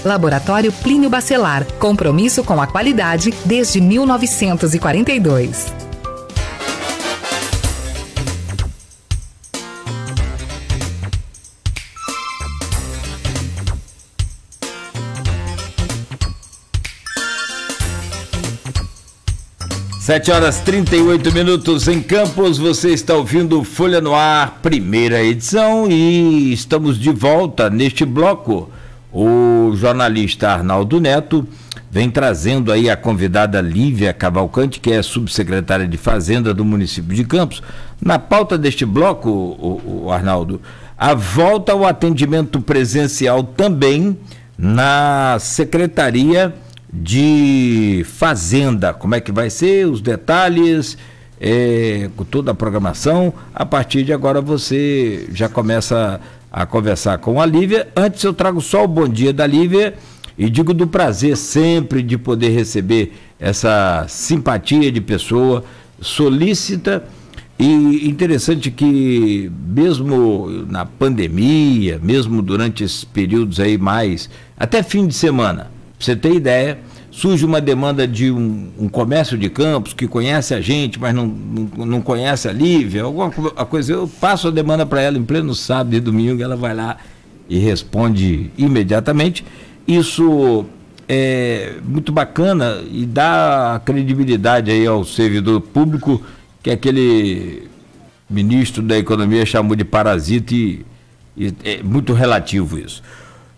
Laboratório Plínio Bacelar. Compromisso com a qualidade desde 1942. Sete horas 38 minutos em Campos, você está ouvindo Folha no Ar, primeira edição, e estamos de volta neste bloco. O jornalista Arnaldo Neto vem trazendo aí a convidada Lívia Cavalcante, que é subsecretária de Fazenda do município de Campos. Na pauta deste bloco, o Arnaldo, a volta ao atendimento presencial também na Secretaria de Fazenda. Como é que vai ser, os detalhes, com toda a programação. A partir de agora você já começa a conversar com a Lívia. Antes eu trago só o bom dia da Lívia e digo do prazer sempre de poder receber essa simpatia de pessoa solícita. E interessante que mesmo na pandemia, mesmo durante esses períodos aí mais, até fim de semana, pra você ter ideia, surge uma demanda de um comércio de Campos que conhece a gente, mas não conhece a Lívia, alguma coisa. Eu passo a demanda para ela em pleno sábado e domingo, ela vai lá e responde imediatamente. Isso é muito bacana e dá credibilidade aí ao servidor público, que aquele ministro da Economia chamou de parasita, e é muito relativo isso.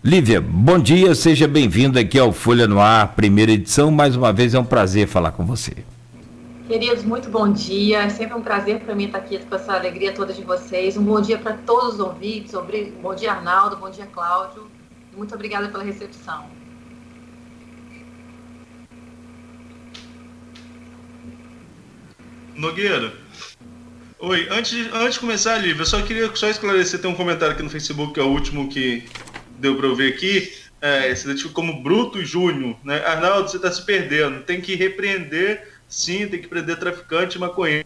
Lívia, bom dia, seja bem-vinda aqui ao Folha no Ar, primeira edição. Mais uma vez é um prazer falar com você. Queridos, muito bom dia. É sempre um prazer para mim estar aqui com essa alegria toda de vocês. Um bom dia para todos os ouvintes. Bom dia, Arnaldo. Bom dia, Cláudio. Muito obrigada pela recepção. Nogueira. Oi, antes de começar, Lívia, eu só queria esclarecer, tem um comentário aqui no Facebook, que é o último que deu para eu ver aqui, você identificou como Bruto Júnior, né? Arnaldo, você está se perdendo, tem que repreender, sim, tem que prender traficante e maconheiro.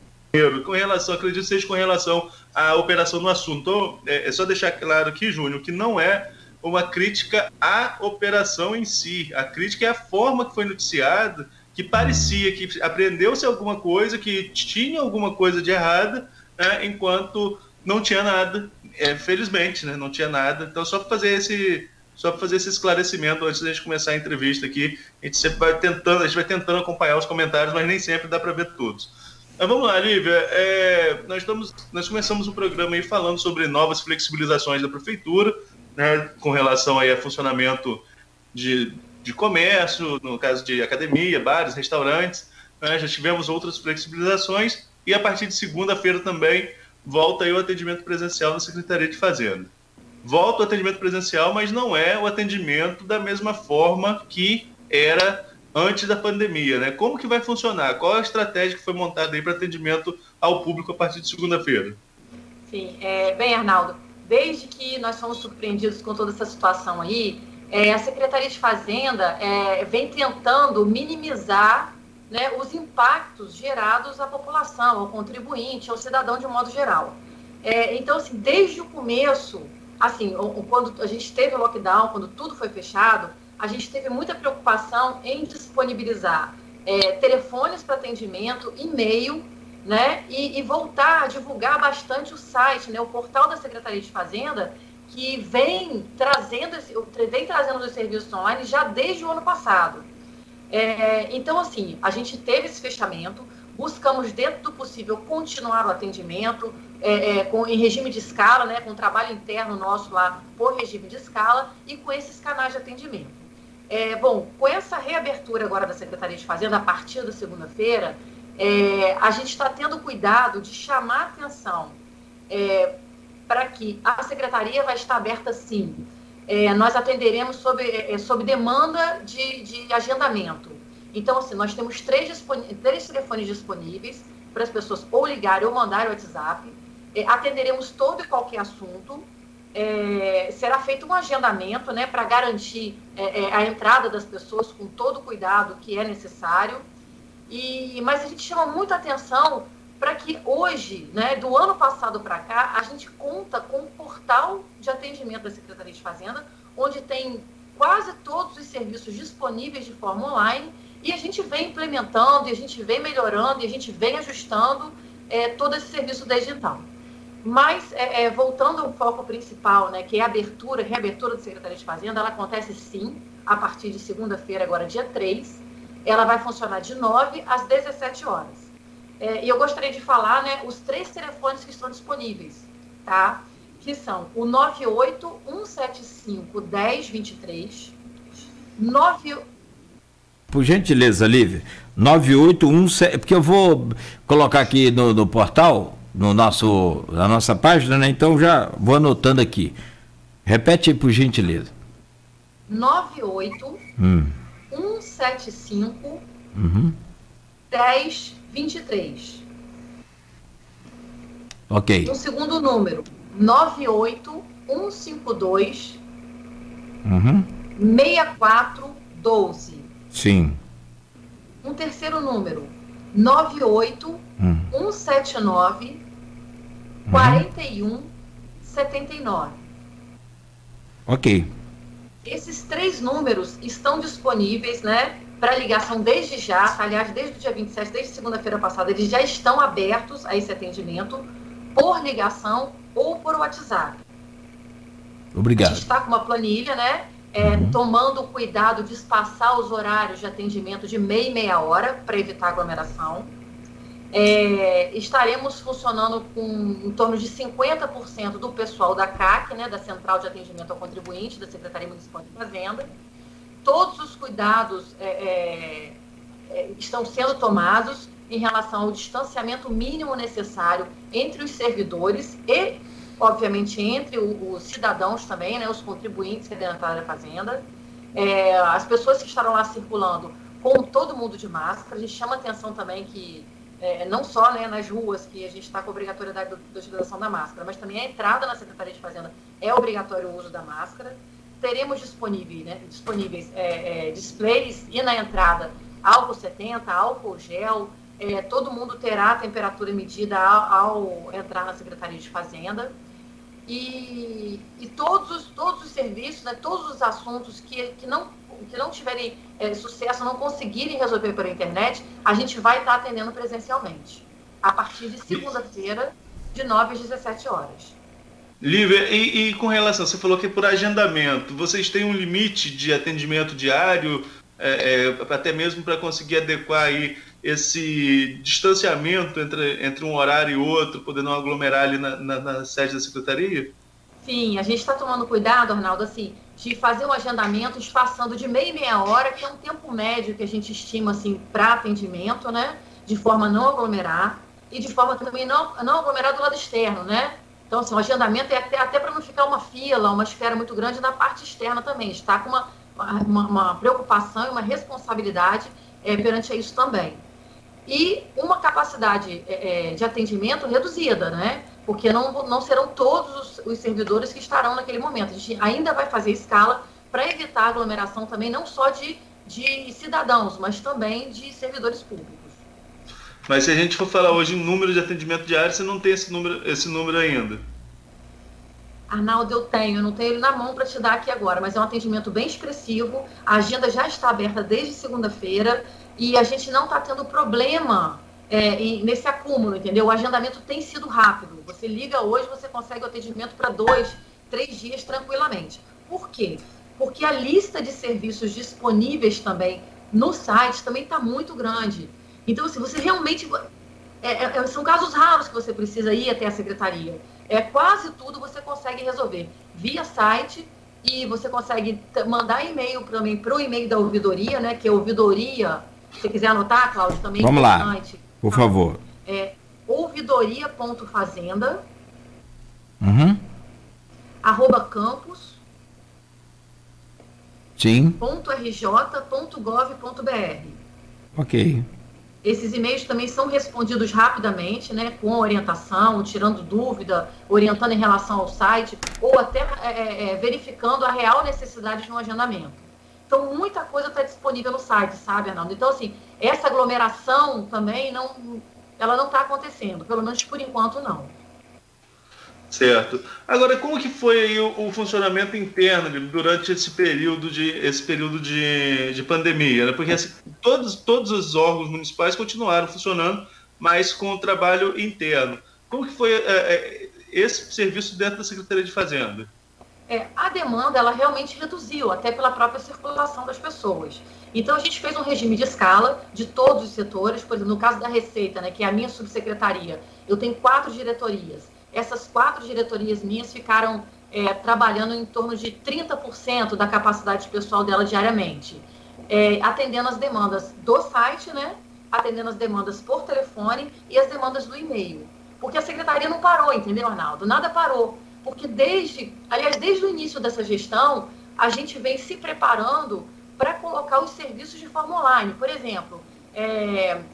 Com relação, acredito que seja com relação à operação no assunto. Então, é só deixar claro aqui, Júnior, que não é uma crítica à operação em si, a crítica é a forma que foi noticiada, que parecia que aprendeu-se alguma coisa, que tinha alguma coisa de errada, né, enquanto não tinha nada. Felizmente, né, não tinha nada. Então, só para fazer esse esclarecimento antes da gente começar a entrevista aqui, a gente vai tentando acompanhar os comentários, mas nem sempre dá para ver todos. Mas vamos lá, Lívia. Nós começamos o programa aí falando sobre novas flexibilizações da prefeitura, né, com relação aí a funcionamento de comércio, no caso de academia, bares, restaurantes, né, já tivemos outras flexibilizações e a partir de segunda-feira também volta aí o atendimento presencial na Secretaria de Fazenda. Volta o atendimento presencial, mas não é o atendimento da mesma forma que era antes da pandemia, né? Como que vai funcionar? Qual a estratégia que foi montada aí para atendimento ao público a partir de segunda-feira? Sim, bem, Arnaldo, desde que nós fomos surpreendidos com toda essa situação aí, a Secretaria de Fazenda vem tentando minimizar, né, os impactos gerados à população, ao contribuinte, ao cidadão de um modo geral. Então, assim, desde o começo, assim, quando a gente teve o lockdown, quando tudo foi fechado, a gente teve muita preocupação em disponibilizar telefones para atendimento, e-mail, né, e voltar a divulgar bastante o site, né, o portal da Secretaria de Fazenda, que vem trazendo os serviços online já desde o ano passado. Então, assim, a gente teve esse fechamento, buscamos, dentro do possível, continuar o atendimento em regime de escala, né, com trabalho interno nosso lá por regime de escala e com esses canais de atendimento. Bom, com essa reabertura agora da Secretaria de Fazenda, a partir da segunda-feira, a gente está tendo cuidado de chamar atenção para que a Secretaria vai estar aberta, sim. Nós atenderemos sob demanda de agendamento. Então, assim, nós temos três telefones disponíveis para as pessoas ou ligarem ou mandarem o WhatsApp. Atenderemos todo e qualquer assunto. Será feito um agendamento, né, para garantir a entrada das pessoas com todo o cuidado que é necessário. Mas a gente chama muita atenção para que hoje, né, do ano passado para cá, a gente conta com um portal de atendimento da Secretaria de Fazenda, onde tem quase todos os serviços disponíveis de forma online, e a gente vem implementando, e a gente vem melhorando, e a gente vem ajustando todo esse serviço desde então. Mas, voltando ao foco principal, né, que é a reabertura da Secretaria de Fazenda, ela acontece sim, a partir de segunda-feira, agora dia 3. Ela vai funcionar de 9 às 17 horas. E eu gostaria de falar, né, os 3 telefones que estão disponíveis, tá? Que são o 98-175-1023, Por gentileza, Lívia, 981, porque eu vou colocar aqui no portal, na nossa página, né? Então já vou anotando aqui. Repete aí, por gentileza. 98-175 1023. Ok. Um segundo número, 98-152 6412. Sim. Um terceiro número, 98-179 4179. Ok. Esses 3 números estão disponíveis, né, para ligação desde já. Aliás, desde o dia 27, desde segunda-feira passada, eles já estão abertos a esse atendimento por ligação ou por WhatsApp. Obrigado. A gente está com uma planilha, né, tomando cuidado de espaçar os horários de atendimento de meia hora para evitar aglomeração. Estaremos funcionando com em torno de 50% do pessoal da CAC, né, da Central de Atendimento ao Contribuinte, da Secretaria Municipal de Fazenda. Todos os cuidados estão sendo tomados em relação ao distanciamento mínimo necessário entre os servidores e, obviamente, entre os cidadãos também, né, os contribuintes que entraram na Fazenda. As pessoas que estarão lá circulando com todo mundo de máscara. A gente chama atenção também que não só, né, nas ruas que a gente está com a obrigatoriedade da utilização da máscara, mas também a entrada na Secretaria de Fazenda é obrigatório o uso da máscara. Teremos disponíveis displays e na entrada álcool 70, álcool gel, todo mundo terá a temperatura medida ao entrar na Secretaria de Fazenda. E todos os serviços, né, todos os assuntos que não tiverem sucesso, não conseguirem resolver pela internet, a gente vai estar atendendo presencialmente, a partir de segunda-feira, de 9 às 17 horas. Lívia, e com relação, você falou que é por agendamento, vocês têm um limite de atendimento diário, até mesmo para conseguir adequar aí esse distanciamento entre um horário e outro, poder não aglomerar ali na sede da Secretaria? Sim, a gente está tomando cuidado, Arnaldo, assim, de fazer um agendamento espaçando de meia hora, que é um tempo médio que a gente estima assim, para atendimento, né? De forma a não aglomerar e de forma também não aglomerar do lado externo, né? Então, assim, o agendamento é até para não ficar uma fila, uma espera muito grande na parte externa também. Está com uma preocupação e uma responsabilidade perante isso também. E uma capacidade de atendimento reduzida, né? Porque não serão todos os servidores que estarão naquele momento. A gente ainda vai fazer escala para evitar a aglomeração também, não só de cidadãos, mas também de servidores públicos. Mas se a gente for falar hoje em número de atendimento diário, você não tem esse número ainda? Arnaldo, eu não tenho ele na mão para te dar aqui agora, mas é um atendimento bem expressivo, a agenda já está aberta desde segunda-feira e a gente não está tendo problema nesse acúmulo, entendeu? O agendamento tem sido rápido, você liga hoje, você consegue o atendimento para 2, 3 dias tranquilamente. Por quê? Porque a lista de serviços disponíveis também no site também está muito grande. Então, assim, você realmente... são casos raros que você precisa ir até a secretaria. Quase tudo você consegue resolver via site e você consegue mandar e-mail também para o e-mail da ouvidoria, né? Que é ouvidoria, se você quiser anotar, Cláudio, também. Vamos lá, por favor. Ouvidoria.fazenda @campus Sim. .rj.gov.br. Ok. Esses e-mails também são respondidos rapidamente, né, com orientação, tirando dúvida, orientando em relação ao site, ou até verificando a real necessidade de um agendamento. Então, muita coisa está disponível no site, sabe, Arnaldo? Então, assim, essa aglomeração também ela não está acontecendo, pelo menos por enquanto não. Certo. Agora, como que foi aí o funcionamento interno durante esse período de pandemia, né? Porque assim, todos os órgãos municipais continuaram funcionando, mas com o trabalho interno. Como que foi esse serviço dentro da Secretaria de Fazenda? A demanda, ela realmente reduziu, até pela própria circulação das pessoas. Então, a gente fez um regime de escala de todos os setores. Por exemplo, no caso da Receita, né, que é a minha subsecretaria, eu tenho 4 diretorias. Essas 4 diretorias minhas ficaram trabalhando em torno de 30% da capacidade pessoal dela diariamente, atendendo as demandas do site, né, atendendo as demandas por telefone e as demandas do e-mail. Porque a secretaria não parou, entendeu, Arnaldo? Nada parou. Porque desde o início dessa gestão, a gente vem se preparando para colocar os serviços de forma online. Por exemplo,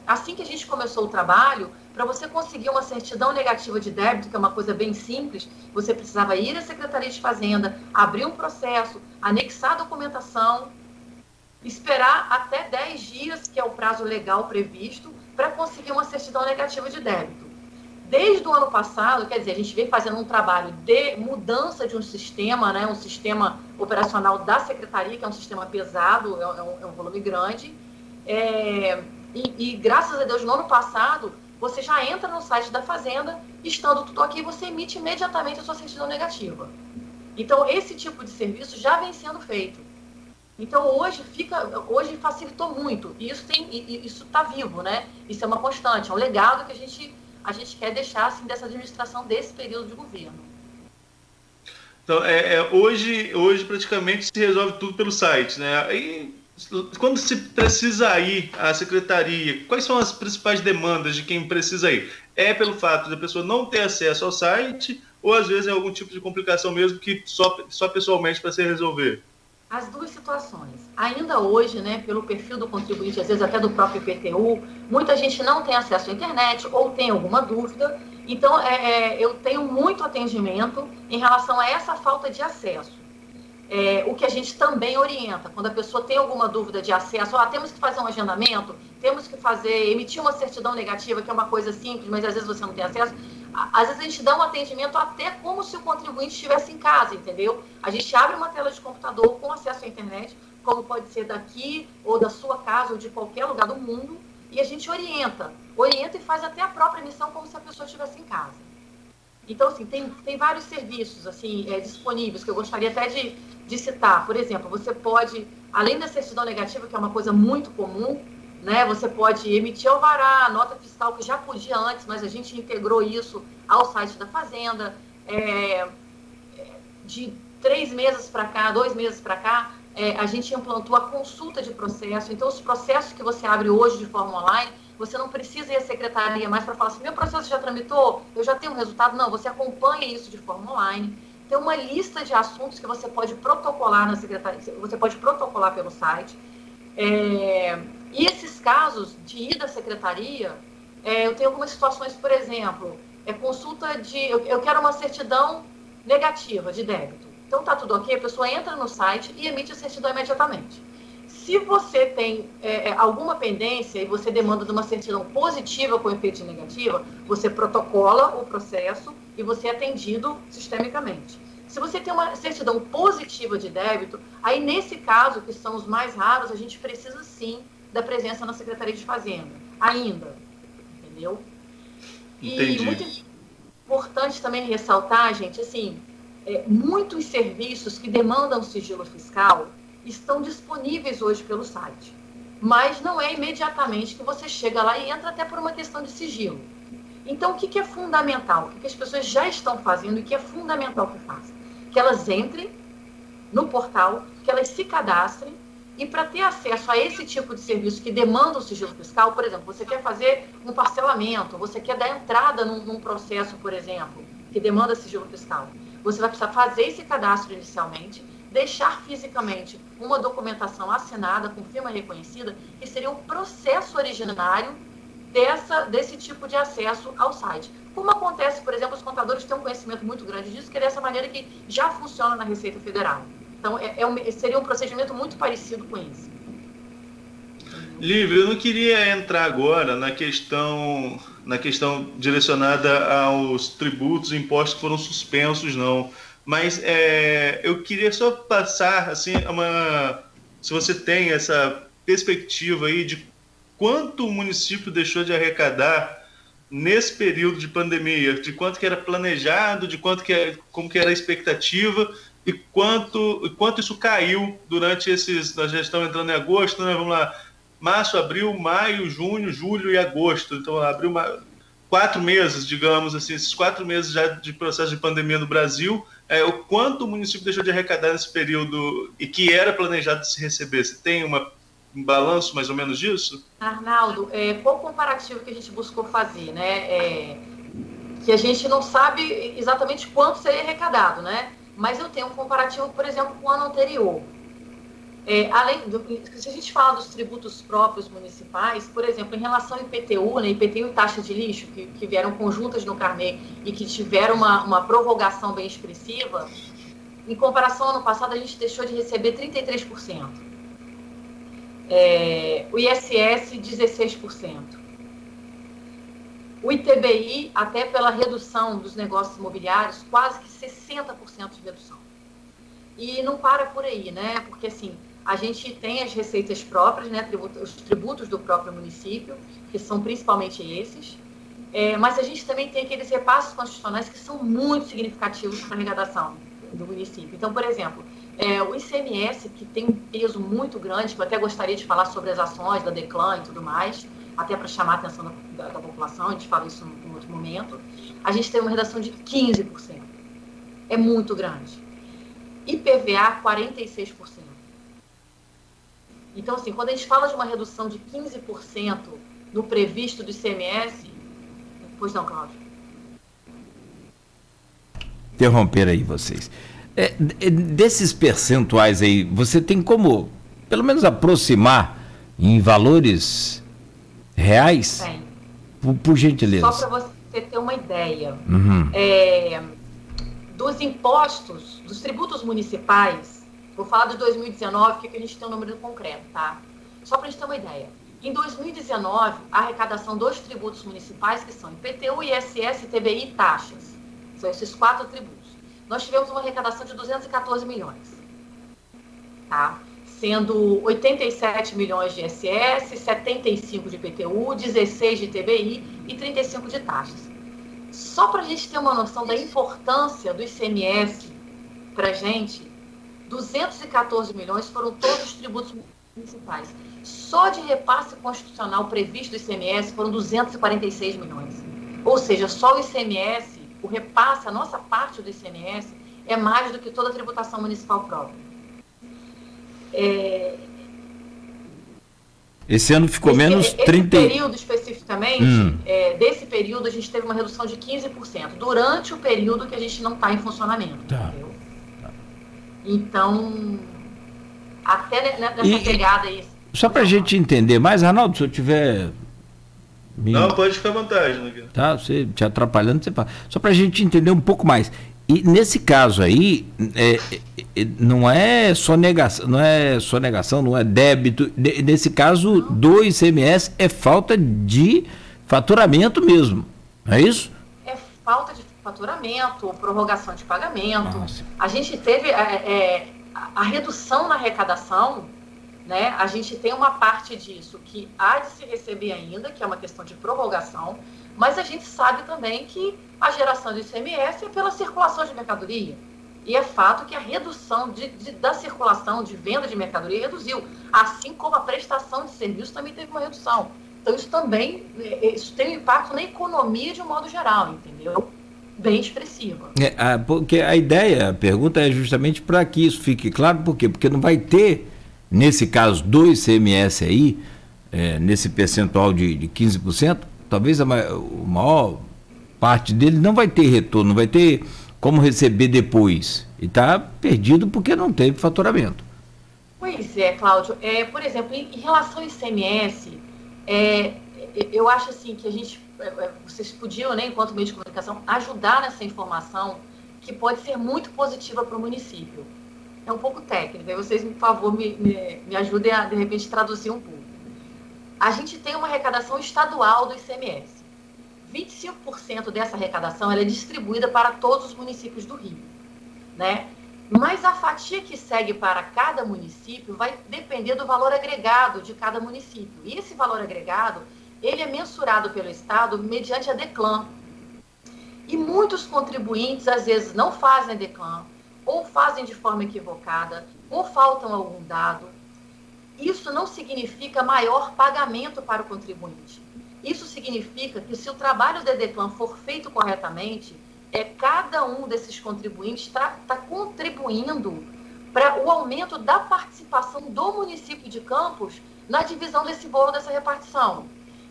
assim que a gente começou o trabalho, para você conseguir uma certidão negativa de débito, que é uma coisa bem simples, você precisava ir à Secretaria de Fazenda, abrir um processo, anexar a documentação, esperar até 10 dias, que é o prazo legal previsto, para conseguir uma certidão negativa de débito. Desde o ano passado, quer dizer, a gente vem fazendo um trabalho de mudança de um sistema, né, um sistema operacional da Secretaria, que é um sistema pesado, é um volume grande, e graças a Deus, no ano passado, você já entra no site da Fazenda, estando tudo aqui, você emite imediatamente a sua certidão negativa. Então, esse tipo de serviço já vem sendo feito. Então, hoje facilitou muito, e isso está vivo, né? Isso é uma constante, é um legado que a gente quer deixar assim, dessa administração, desse período de governo. Então, hoje praticamente se resolve tudo pelo site, né? Aí, quando se precisa ir à secretaria, quais são as principais demandas de quem precisa ir? É pelo fato da pessoa não ter acesso ao site, ou às vezes é algum tipo de complicação mesmo que só pessoalmente para se resolver? As duas situações. Ainda hoje, né, pelo perfil do contribuinte, às vezes até do próprio IPTU, muita gente não tem acesso à internet ou tem alguma dúvida. Então, eu tenho muito atendimento em relação a essa falta de acesso. O que a gente também orienta, quando a pessoa tem alguma dúvida de acesso, temos que fazer um agendamento, temos que emitir uma certidão negativa, que é uma coisa simples, mas às vezes você não tem acesso. Às vezes a gente dá um atendimento até como se o contribuinte estivesse em casa, entendeu? A gente abre uma tela de computador com acesso à internet, como pode ser daqui, ou da sua casa, ou de qualquer lugar do mundo, e a gente orienta e faz até a própria emissão como se a pessoa estivesse em casa. Então, assim, tem vários serviços assim, disponíveis que eu gostaria até de citar. Por exemplo, você pode, além da certidão negativa, que é uma coisa muito comum, né, você pode emitir alvará, nota fiscal, que já podia antes, mas a gente integrou isso ao site da Fazenda. De 3 meses para cá, 2 meses para cá, a gente implantou a consulta de processo. Então, os processos que você abre hoje de forma online, você não precisa ir à secretaria mais para falar assim, meu processo já tramitou, eu já tenho um resultado. Não, você acompanha isso de forma online. Tem uma lista de assuntos que você pode protocolar na secretaria, você pode protocolar pelo site. E esses casos de ir da secretaria, eu tenho algumas situações, por exemplo, consulta eu quero uma certidão negativa de débito. Então tá tudo ok, a pessoa entra no site e emite a certidão imediatamente. Se você tem alguma pendência e você demanda de uma certidão positiva com efeito de negativa, você protocola o processo e você é atendido sistemicamente. Se você tem uma certidão positiva de débito, aí nesse caso, que são os mais raros, a gente precisa sim da presença na Secretaria de Fazenda, ainda, entendeu? Entendi. E muito importante também ressaltar, gente, assim, muitos serviços que demandam sigilo fiscal estão disponíveis hoje pelo site, mas não é imediatamente que você chega lá e entra até por uma questão de sigilo. Então, o que é fundamental? O que as pessoas já estão fazendo e que é fundamental que façam? Que elas entrem no portal, que elas se cadastrem, e para ter acesso a esse tipo de serviço que demanda o sigilo fiscal, por exemplo, você quer fazer um parcelamento, você quer dar entrada num processo, por exemplo, que demanda sigilo fiscal, você vai precisar fazer esse cadastro inicialmente, deixar fisicamente uma documentação assinada com firma reconhecida, que seria um processo originário desse tipo de acesso ao site. Como acontece, por exemplo, os contadores têm um conhecimento muito grande disso, que é dessa maneira que já funciona na Receita Federal. Então, seria um procedimento muito parecido com esse. Lívia, eu não queria entrar agora na questão na questão direcionada aos tributos e impostos que foram suspensos, não. Mas eu queria só passar, assim, se você tem essa perspectiva aí de quanto o município deixou de arrecadar nesse período de pandemia, de quanto que era planejado, como que era a expectativa e quanto isso caiu durante nós já estamos entrando em agosto, né? Vamos lá, março, abril, maio, junho, julho e agosto. Então, abril, 4 meses, digamos assim, esses 4 meses já de processo de pandemia no Brasil, o quanto o município deixou de arrecadar nesse período e que era planejado de se receber. Você tem um balanço mais ou menos disso? Arnaldo, qual o comparativo que a gente buscou fazer, né? Que a gente não sabe exatamente quanto seria arrecadado, né? Mas eu tenho um comparativo, por exemplo, com o ano anterior. Se a gente fala dos tributos próprios municipais, por exemplo, em relação ao IPTU, né, IPTU e taxa de lixo, que vieram conjuntas no carnê e que tiveram uma prorrogação bem expressiva, em comparação ao ano passado, a gente deixou de receber 33%. O ISS, 16%. O ITBI, até pela redução dos negócios imobiliários, quase que 60% de redução. E não para por aí, né? Porque, assim, a gente tem as receitas próprias, né? Os tributos do próprio município, que são principalmente esses, mas a gente também tem aqueles repasses constitucionais que são muito significativos para a arrecadação do município. Então, por exemplo, o ICMS, que tem um peso muito grande, que eu até gostaria de falar sobre as ações da Declan e tudo mais, até para chamar a atenção da população, a gente fala isso em outro momento, a gente tem uma redução de 15%. É muito grande. IPVA, 46%. Então, assim, quando a gente fala de uma redução de 15% no previsto do ICMS... Pois não, Cláudio? Interromper aí vocês. Desses percentuais aí, você tem como, pelo menos, aproximar em valores reais? Tem. Por gentileza. Só para você ter uma ideia. Uhum. Dos impostos, dos tributos municipais, vou falar de 2019, porque a gente tem um número concreto, tá? Só para a gente ter uma ideia. Em 2019, a arrecadação dos tributos municipais, que são IPTU, ISS, ITBI e taxas, são esses 4 tributos. Nós tivemos uma arrecadação de 214 milhões, tá? Sendo 87 milhões de ISS, 75 de IPTU, 16 de ITBI e 35 de taxas. Só para a gente ter uma noção da importância do ICMS para a gente, 214 milhões foram todos os tributos municipais. Só de repasse constitucional previsto do ICMS foram 246 milhões. Ou seja, só o ICMS, o repasse, a nossa parte do ICMS, é mais do que toda a tributação municipal própria. Esse ano ficou menos 30... Esse período especificamente, desse período a gente teve uma redução de 15%, durante o período que a gente não está em funcionamento. Tá. Entendeu? Então, até nessa pegada aí... Só para a gente entender mais, Arnaldo, se eu tiver... Não, pode ficar à vontade, né? Tá, você te atrapalhando, você fala. Só para a gente entender um pouco mais. E nesse caso aí, não é sonegação, não é débito. Nesse caso, do ICMS é falta de faturamento mesmo, não é isso? É falta de faturamento, prorrogação de pagamento. A gente teve a redução na arrecadação, né? A gente tem uma parte disso que há de se receber ainda, que é uma questão de prorrogação, mas a gente sabe também que a geração do ICMS é pela circulação de mercadoria. E é fato que a redução da circulação, de venda de mercadoria reduziu, assim como a prestação de serviço também teve uma redução. Então isso tem um impacto na economia de um modo geral, entendeu? Bem expressiva. Porque a pergunta é justamente para que isso fique claro, por quê? Porque não vai ter, nesse caso do ICMS aí, nesse percentual de 15%, talvez a maior parte dele não vai ter retorno, não vai ter como receber depois. E está perdido porque não teve faturamento. Pois é, Cláudio. Por exemplo, em relação ao ICMS, eu acho assim que vocês podiam, né, enquanto meio de comunicação, ajudar nessa informação que pode ser muito positiva para o município. É um pouco técnico, aí vocês, por favor, me ajudem a, de repente, traduzir um pouco. A gente tem uma arrecadação estadual do ICMS. 25% dessa arrecadação ela é distribuída para todos os municípios do Rio, né? Mas a fatia que segue para cada município vai depender do valor agregado de cada município. E esse valor agregado, ele é mensurado pelo Estado mediante a DECLAM. E muitos contribuintes, às vezes, não fazem a DECLAM, ou fazem de forma equivocada, ou faltam algum dado. Isso não significa maior pagamento para o contribuinte. Isso significa que, se o trabalho da DECLAM for feito corretamente, cada um desses contribuintes está contribuindo para o aumento da participação do município de Campos na divisão desse bolo, dessa repartição.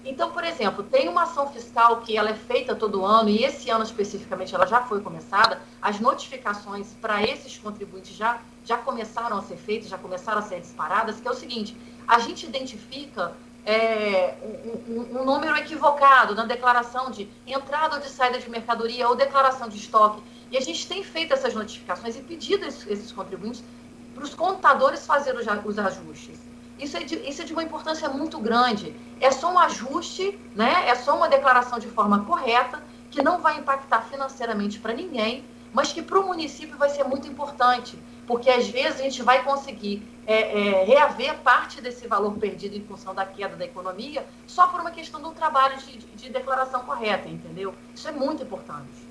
Então, por exemplo, tem uma ação fiscal que ela é feita todo ano, e esse ano especificamente ela já foi começada, as notificações para esses contribuintes já começaram a ser feitas, já começaram a ser disparadas, que é o seguinte: a gente identifica um número equivocado na declaração de entrada ou de saída de mercadoria ou declaração de estoque, e a gente tem feito essas notificações e pedido esses contribuintes para os contadores fazerem os ajustes. Isso é de uma importância muito grande. É só um ajuste, né? É só uma declaração de forma correta, que não vai impactar financeiramente para ninguém, mas que para o município vai ser muito importante, porque às vezes a gente vai conseguir reaver parte desse valor perdido em função da queda da economia só por uma questão de um trabalho de declaração correta, entendeu? Isso é muito importante.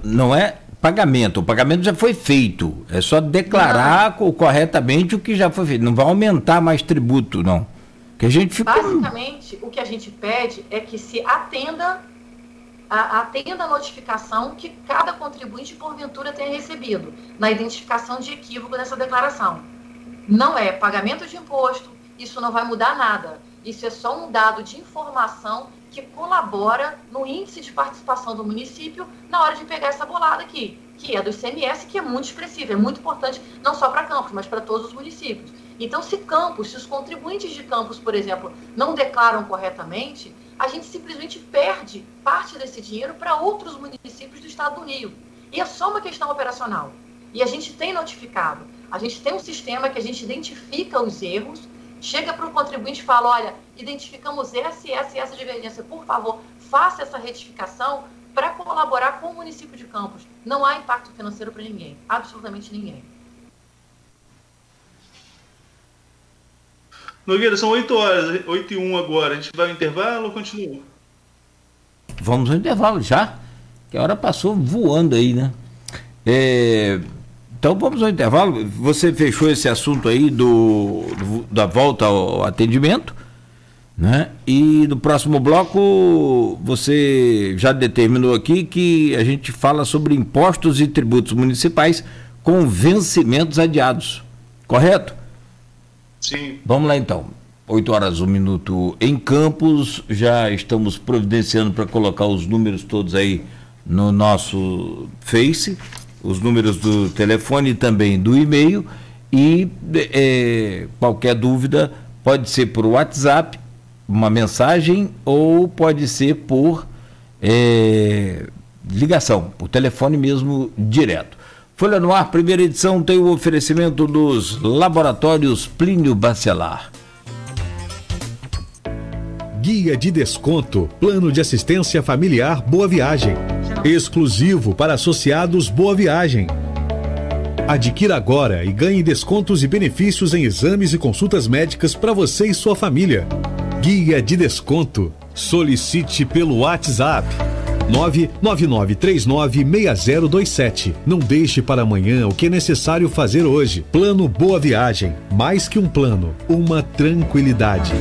Não é pagamento, o pagamento já foi feito, é só declarar corretamente o que já foi feito, não vai aumentar mais tributo, não. Que a gente ficou... Basicamente, o que a gente pede é que se atenda a notificação que cada contribuinte, porventura, tenha recebido, na identificação de equívoco dessa declaração. Não é pagamento de imposto, isso não vai mudar nada. Isso é só um dado de informação que colabora no índice de participação do município na hora de pegar essa bolada aqui, que é do ICMS, que é muito expressivo, é muito importante, não só para Campos, mas para todos os municípios. Então, se os contribuintes de Campos, por exemplo, não declaram corretamente, a gente simplesmente perde parte desse dinheiro para outros municípios do estado do Rio. E é só uma questão operacional. E a gente tem notificado. A gente tem um sistema que a gente identifica os erros, chega para o contribuinte e fala: olha, identificamos essa e essa divergência, por favor, faça essa retificação para colaborar com o município de Campos. Não há impacto financeiro para ninguém, absolutamente ninguém. Nogueira, são 8 horas, 8h01 agora. A gente vai ao intervalo ou continua? Vamos ao intervalo já, que a hora passou voando aí, né? Então vamos ao intervalo. Você fechou esse assunto aí da volta ao atendimento, né? E no próximo bloco você já determinou aqui que a gente fala sobre impostos e tributos municipais com vencimentos adiados, correto? Sim. Vamos lá então. 8h01 em Campos, já estamos providenciando para colocar os números todos aí no nosso Face, os números do telefone e também do e-mail, e qualquer dúvida pode ser por WhatsApp, uma mensagem, ou pode ser por ligação, por telefone mesmo direto. Folha no Ar, primeira edição, tem o oferecimento dos Laboratórios Plínio Bacelar. Guia de desconto, plano de assistência familiar Boa Viagem. Exclusivo para associados Boa Viagem. Adquira agora e ganhe descontos e benefícios em exames e consultas médicas para você e sua família. Guia de desconto. Solicite pelo WhatsApp 999396027. Não deixe para amanhã o que é necessário fazer hoje. Plano Boa Viagem. Mais que um plano, uma tranquilidade.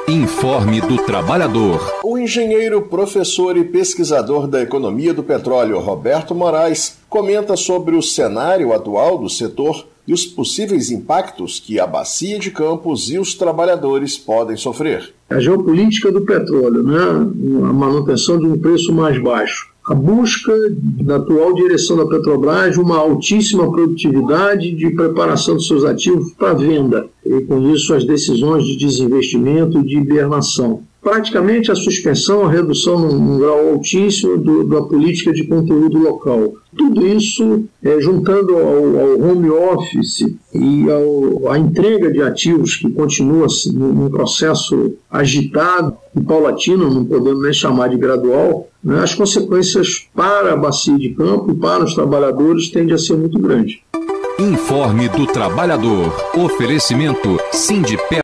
Informe do Trabalhador. O engenheiro, professor e pesquisador da economia do petróleo, Roberto Moraes, comenta sobre o cenário atual do setor e os possíveis impactos que a Bacia de Campos e os trabalhadores podem sofrer. A geopolítica do petróleo, né? A manutenção de um preço mais baixo. A busca da atual direção da Petrobras de uma altíssima produtividade de preparação dos seus ativos para venda. E com isso as decisões de desinvestimento e de hibernação. praticamente a suspensão, a redução num grau altíssimo da política de conteúdo local. Tudo isso, juntando ao home office e à entrega de ativos, que continua num processo agitado e paulatino, não podemos nem chamar de gradual, né, as consequências para a bacia de campo e para os trabalhadores tendem a ser muito grandes. Informe do Trabalhador. Oferecimento Sindipé.